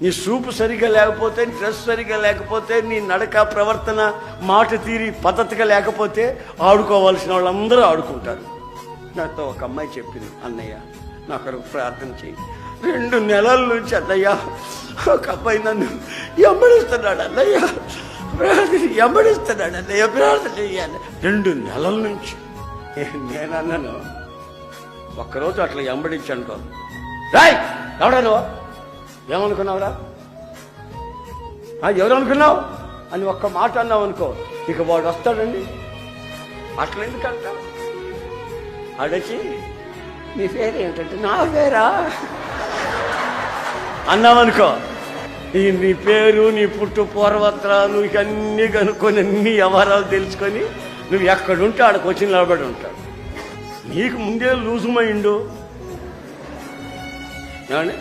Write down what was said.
నీ చూపు సరిగా లేకపోతే, నీ డ్రెస్ సరిగా లేకపోతే, నీ నడక ప్రవర్తన మాట తీరి పద్ధతిగా లేకపోతే ఆడుకోవాల్సిన వాళ్ళందరూ ఆడుకుంటారు. నాతో ఒక అమ్మాయి చెప్పింది, అన్నయ్య నాకు ఒక ప్రార్థన చేయి. 2 నెలల నుంచి అన్నయ్య ఒక అబ్బాయి నన్ను ఎంబడిస్తున్నాడు అన్నయ్య, ఎంబడిస్తున్నాడు అన్నయ్య, ప్రార్థన చెయ్యాలి. 2 నెలల నుంచి. నేనన్నాను, ఒక్కరోజు అట్లా ఎంబడించాను. రాయ్ ఎవడా నువ్వు, ఏమనుకున్నావురా, ఎవరు అనుకున్నావు అని ఒక్క మాట అన్నావు అనుకో, ఇక వాడు వస్తాడండి. అట్లా ఎందుకంట అడచి నీ పేరు ఏమిటంటే, నా పేరా అన్నావనుకో, నీ పేరు, నీ పుట్టు పూర్వత్రాలు ఇక అన్నీ కనుక్కొని అన్ని వ్యవహారాలు తెలుసుకొని నువ్వు ఎక్కడుంటే ఆడకు వచ్చి నిలబడి ఉంటాడు. నీకు ముందే లూజు మైండు ఏమండి.